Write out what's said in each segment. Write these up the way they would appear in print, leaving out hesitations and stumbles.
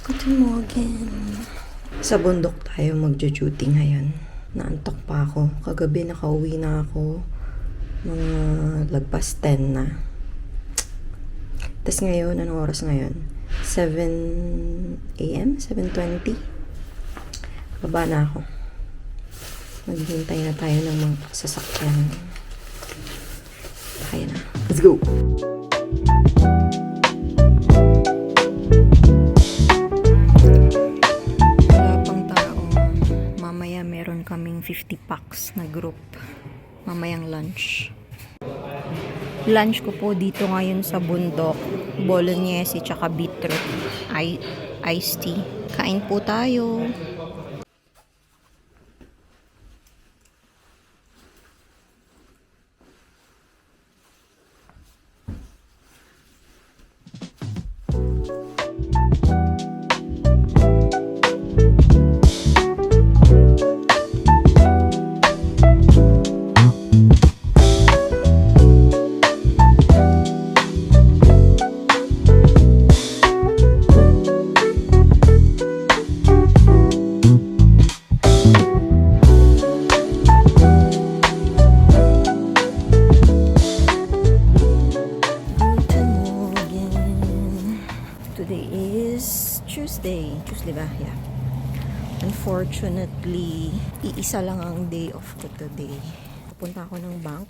Guten Morgen. Sa bundok tayo magjo-duty ngayon. Naantok pa ako. Kagabi nakauwi na ako. Mga lagpas 10 na. Tapos ngayon, anong oras ngayon? 7 a.m.? 7:20? Baba na ako. Maghihintay na tayo ng mga sasakyan. Kaya na. Let's go! Meron kaming 50 packs na group mamayang lunch. Lunch ko po dito ngayon sa bundok, bolognese tsaka beetroot iced tea. Kain po tayo. Tuesday ba? Yeah. Unfortunately, iisa lang ang day off ko today. Pupunta ako ng bank.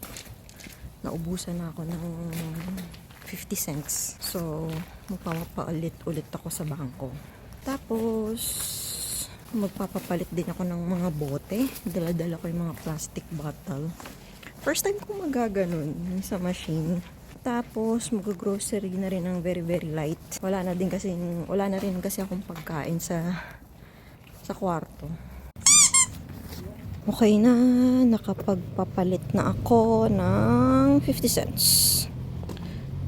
Naubusan na ako ng 50 cents. So, magpapaulit-ulit ako sa bangko. Tapos, magpapapalit din ako ng mga bote. Dala-dala ko yung mga plastic bottle. First time ko magaganon sa machine. Tapos, mag-grocery na rin ng very, very light. Wala na rin kasi akong pagkain sa kwarto. Okay na, nakapagpapalit na ako ng 50 cents.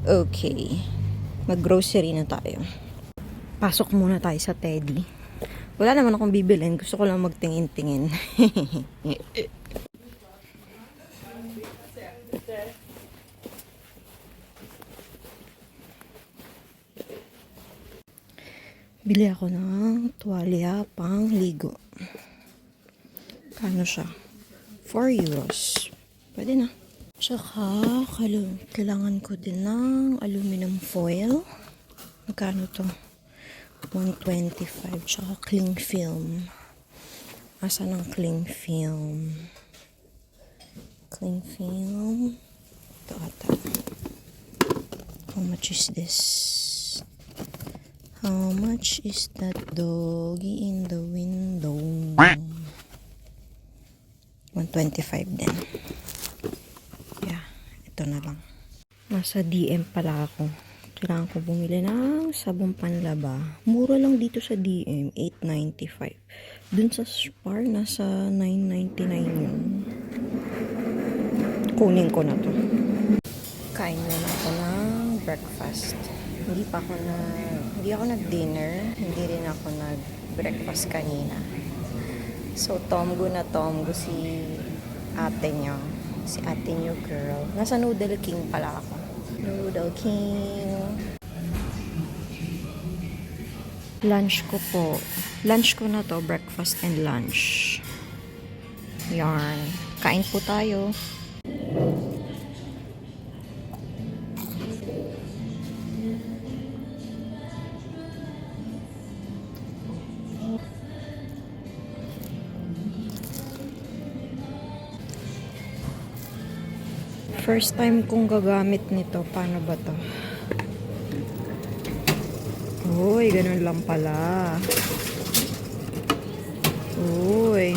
Okay. Mag-grocery na tayo. Pasok muna tayo sa Teddy. Wala naman akong bibilin. Gusto ko lang magtingin-tingin. Bili ako ng tuwalya pang ligo. Kano siya? 4 euros. Pwede na. Tsaka, kailangan ko din ng aluminum foil. Magkano to? 125. Tsaka cling film. Asa ng cling film? Cling film. Ito ata. How much is this? How much is that doggy in the window? 125 din. Yeah, ito na lang. Nasa DM pala ako. Kailangan ko bumili ng sabong panlaba. Mura lang dito sa DM, 8.95. Dun sa Spar, nasa 9.99 yun. Kunin ko na to. Kain na ako ng breakfast. Hindi ako nag-dinner, hindi rin ako nag-breakfast kanina. So, tomgo si ate niyo girl. Nasa Noodle King pala ako. Noodle King. Lunch ko na to, breakfast and lunch. Yarn. Kain po tayo. First time kong gagamit nito. Paano ba to? Uy, ganun lang pala. Uy.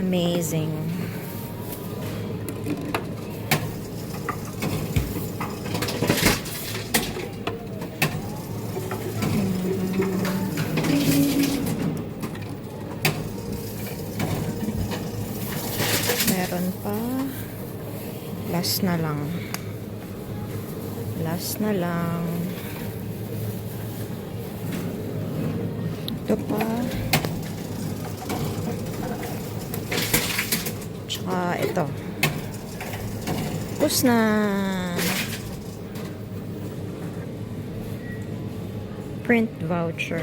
Amazing. Meron pa. Last na lang. Ito pa. Tsaka ito. Tapos na. Print voucher.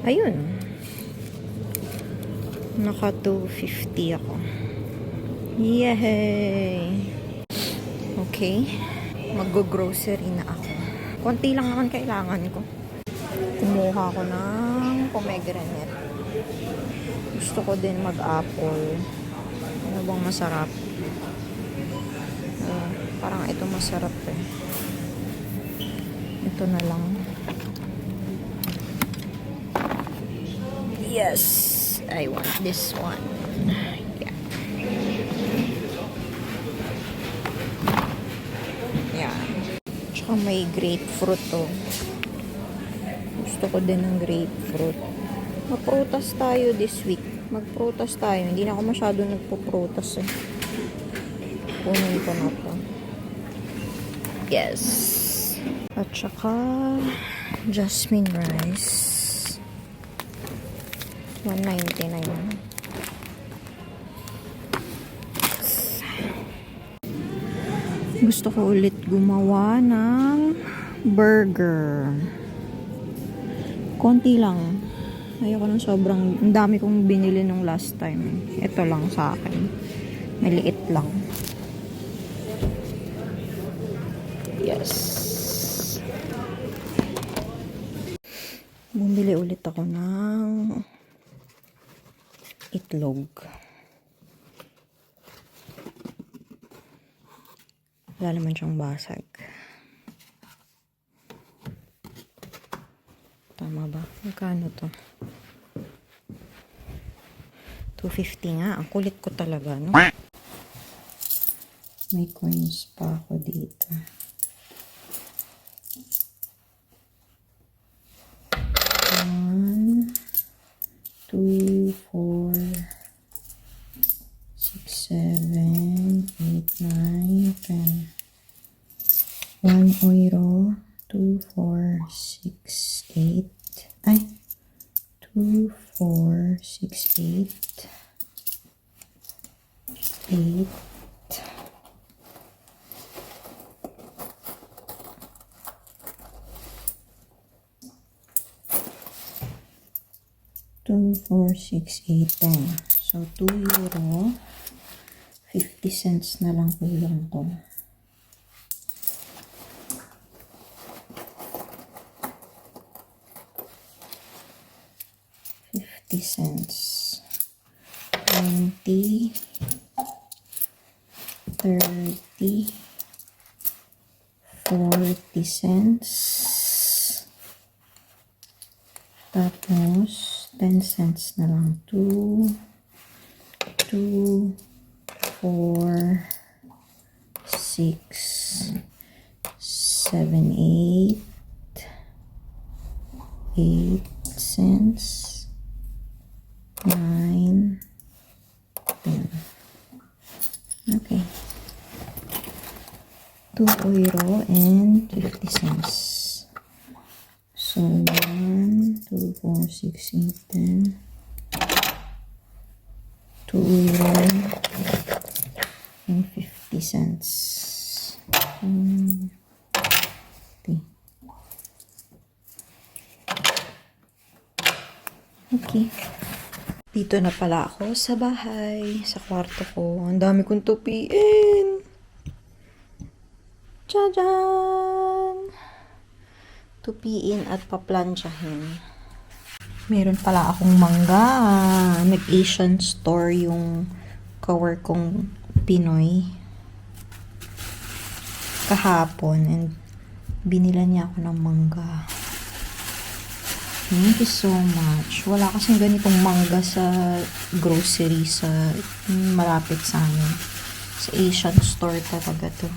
Ayun. Naka 250 ako. Yay! Okay. Mag-grocery na ako. Konti lang naman kailangan ko. Kumuha ko ng pomegranate. Gusto ko din mag-apple. Ano bang masarap? Parang ito masarap eh. Ito na lang. Yes! I want this one. Yeah. Yeah. Tsaka may grapefruit to. Gusto ko din ng grapefruit. Magprutas tayo this week. Magprutas tayo. Hindi na ako masyado nagpuprutas eh. Kunin ko na to. Yes. At saka jasmine rice. 199. Gusto ko ulit gumawa ng burger. Konti lang. Ayoko ng sobrang, ang dami kong binili nung last time. Ito lang sa akin. Maliit lang. Yes. Bumili ulit ako ng itlog. Wala naman siyang basag. Tama ba? Magkano to? 250 nga. Ang kulit ko talaga, no? May coins pa ako dito. 1, 2, 4, 6, 7, 8, 9, 10. 1 euro. 2, 4, 6, 8. Ay. 2, 4, 6, 8. 8. 2, 4, 6, 8, 10. So, 2 euro. 50 cents na lang kulang ko. Cents. 20, 30, 40 cents. Tapos, 10 cents na lang. 2, 2, 4, 6, 7, 8, 8 cents. 9, 10. Okay. 2 euro and 50 cents. So, 1, 2, 4, 6, 8, 10. 2 euro and 50 cents. Okay. Dito na pala ako sa bahay, sa kwarto ko. Ang dami kong tupiin. Tadaan! Tupiin at paplansyahin. Meron pala akong mangga. Nag-Asian store yung kawork kong Pinoy kahapon and binila niya ako ng mangga. Thank you so much. Wala kasing ganitong mangga sa grocery sa malapit sa amin. Sa Asian store talaga to.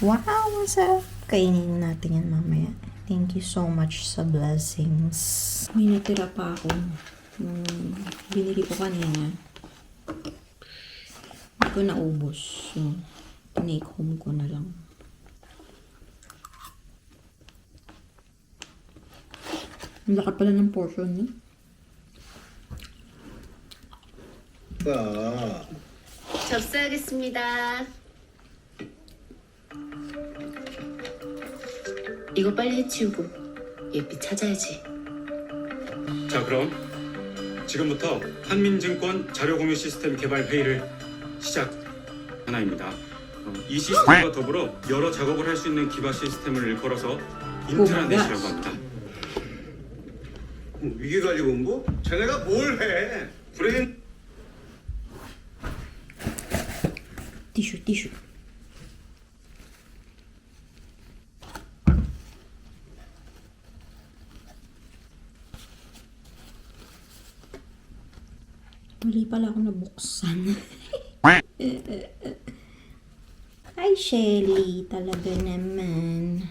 Wow, masarap. Kainin natin yan mamaya. Thank you so much sa blessings. May natira pa ako. Binili ko kanina. Hindi ko naubos. So, take home ko na lang. Ang laki pala ng portion niya. 접수하겠습니다. 이거 빨리 해치우고 예삐 찾아야지. 자, 그럼 지금부터 한민증권 자료공유 시스템 개발 회의를 시작하나입니다. 이 시스템과 더불어 여러 작업을 할 수 있는 기반 시스템을 일컬어서 인트라넷이라고 합니다. 위기관리본부? 쟤네가 뭘 해? 브레인 Tissue, tissue. Mali pala ako nabuksan. Hi, Shelly. Talaga naman.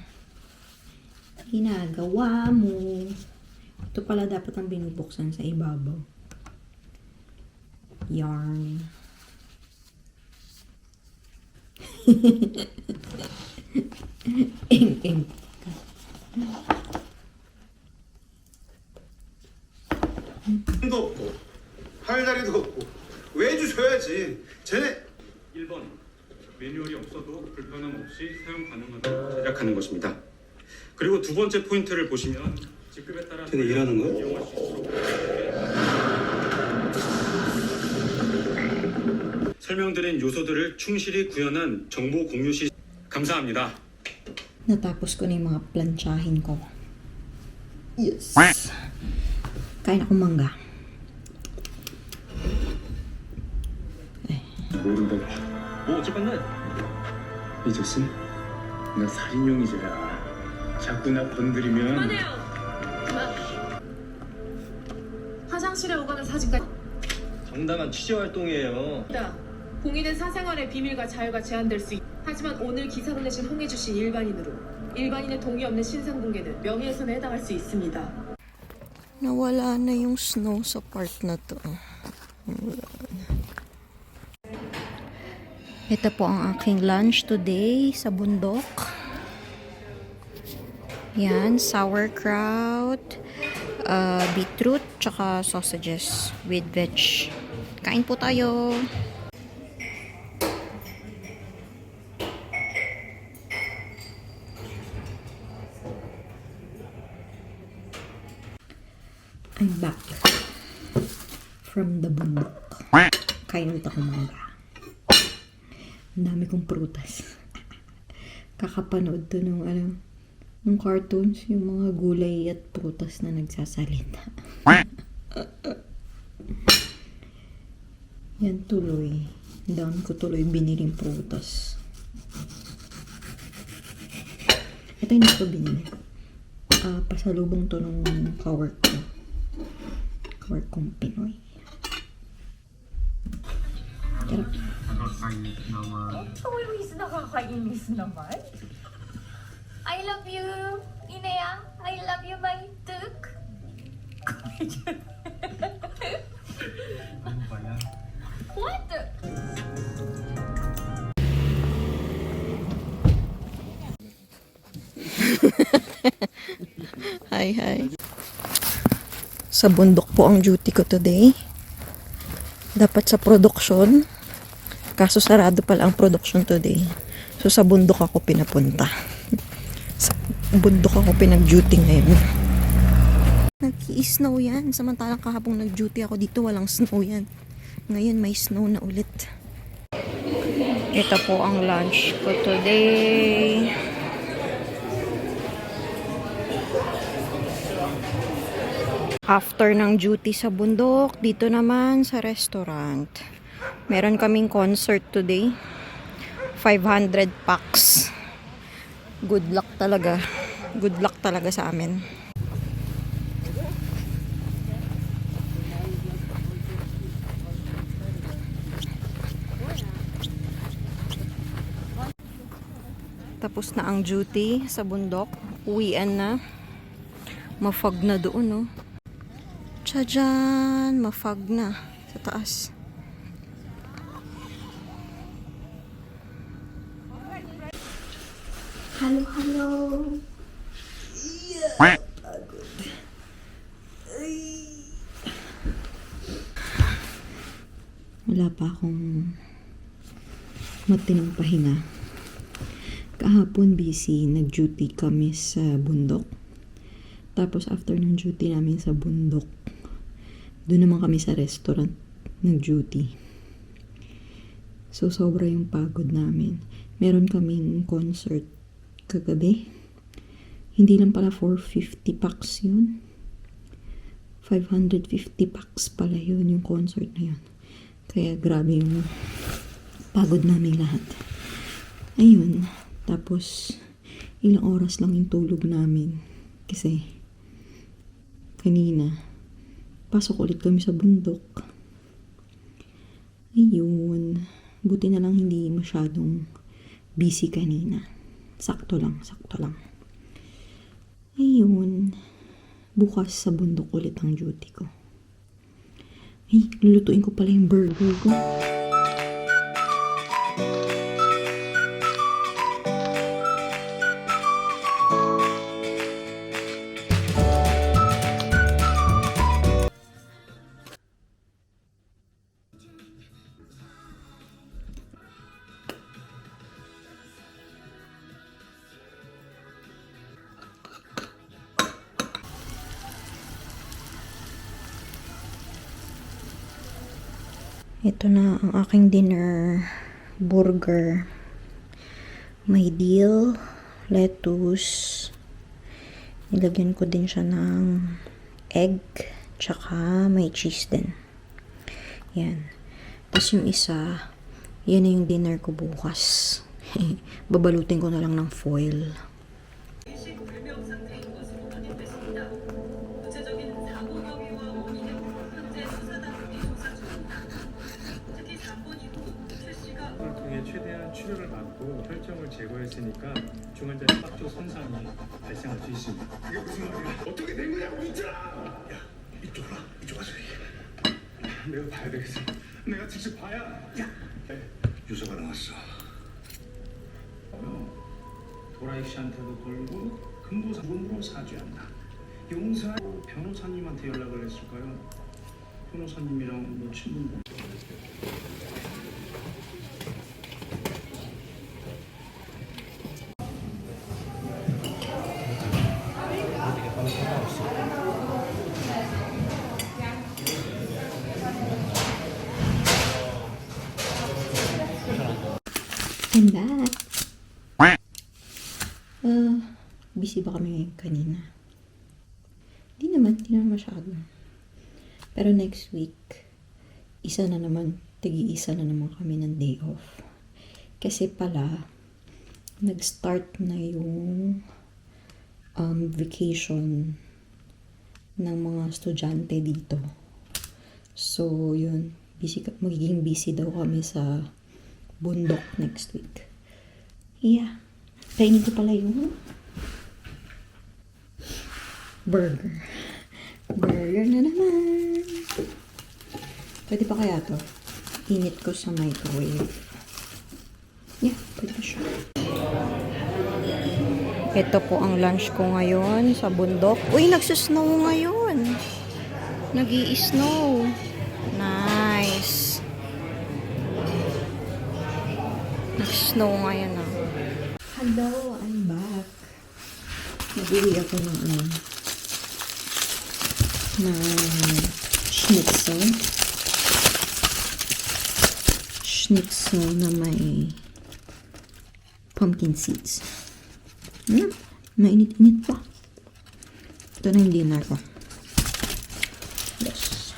Ginagawa mo. Ito pala dapat ang binubuksan sa ibabaw. Yarn. eng. 도 없고 할 자리도 없고 왜 주셔야지. 쟤네 1번, 매뉴얼이 없어도 불편함 없이 사용 가능하도록 제작하는 것입니다. 그리고 두 번째 포인트를 보시면 직급에 따라 쟤네 일하는 거야? 이용할 수 있도록 설명드린 요소들을 충실히 구현한 정보 공유 시 감사합니다. Natapos ko na yung mga plantsahin ko. Yes. Kain ako mangga. 모른다. 뭐 어쩔 건데? 잊었음? 나 살인용이잖아. 자꾸 나 건드리면 그만해요. 그만. 화장실에 오가는 사진까지. 정당한 취재 활동이에요. 공인은 사생활의 비밀과 자유가 제한될 수 있. 하지만 오늘 기사로 내신 홍해주 씨 일반인으로 일반인의 동의 없는 신상 공개는 명예훼손에 해당할 수 있습니다. Nawala na yung snow sa part na to. Ito po ang aking lunch today sa bundok. Yan, sauerkraut, beetroot, tsaka sausages with veg. Kain po tayo. I'm back from the bundok. Kain ulit ako mangga. Ang dami kong prutas. Kakapanood to nung nung cartoons, yung mga gulay at prutas na nagsasalita. Yan tuloy. Ang dami ko tuloy biniling prutas. Ito yung hindi ko binili. Pasalubong to nung kawork ko. Kawork kong Pinoy. Tara. Luis, nakakainis naman. I love you, Inea. I love you, my tuk. What? Hi. Sa bundok po ang duty ko today. Dapat sa production. Kaso sarado pala ang production today. So sa bundok ako pinapunta. Sa bundok ako pinag-duty ngayon. Nag-i-snow yan. Samantalang kahapong nag-duty ako dito, walang snow yan. Ngayon may snow na ulit. Ito po ang lunch ko today. After ng duty sa bundok, dito naman sa restaurant. Meron kaming concert today. 500 packs. Good luck talaga. Good luck talaga sa amin. Tapos na ang duty sa bundok. Uwian na. Mafog na doon, no? Tadyan! Mafog na sa taas. Hello. Yeah. Pagod. pa akong matinong pahinga. Kahapon busy, nag-duty kami sa bundok. Tapos after ng duty namin sa bundok, doon naman kami sa restaurant nag-duty. So sobra yung pagod namin. Meron kaming concert kagabi. Hindi lang pala 450 packs yun. 550 packs pala yun yung concert na yun. Kaya grabe yung pagod namin lahat. Ayun. Tapos, ilang oras lang yung tulog namin. Kasi, kanina, pasok ulit kami sa bundok. Ayun. Buti na lang hindi masyadong busy kanina. Sakto lang, sakto lang. Ayun. Bukas sa bundok ulit ang duty ko. Ay, lulutuin ko pala yung burger ko. Ito na ang aking dinner burger. May dill, lettuce. Nilagyan ko din siya ng egg, tsaka may cheese din. Yan. Tapos yung isa, yan na yung dinner ko bukas. Babalutin ko na lang ng foil. 통해 최대한 치료를 받고 혈정을 제거했으니까 중환자의 빡조 손상이 발생할 수 있습니다. 이게 무슨 말이야? 어떻게 된 거냐고 있잖아. 야, 이쪽으로 와. 이쪽 와서 얘기해. 내가 봐야 되겠어. 내가 직접 봐야. 야, 유서가 나왔어. 도라이 씨한테도 걸고 금보사금으로 사죄한다. 용서하고 변호사님한테 연락을 했을까요? 변호사님이랑 뭐 친분. I'm back. Busy ba kami ngayon kanina? Di naman masyado. Pero next week, isa na naman kami ng day off. Kasi pala, nag-start na yung vacation ng mga estudyante dito. So, yun. Magiging busy daw kami sa bundok next week. Yeah. Kainin ko pala yung burger. Burger na naman. Pwede pa kaya to? Init ko sa microwave. Yeah, pwede pa siya. Ito po ang lunch ko ngayon sa bundok. Uy, nagsusnow ngayon. Nag-i-snow. Nice. Nag-snow ngayon ah. Hello, I'm back. Nabili ako ng schnitzel. Schnitzel na may pumpkin seeds. Mainit-init pa. Ito na yung dinner ko. Yes.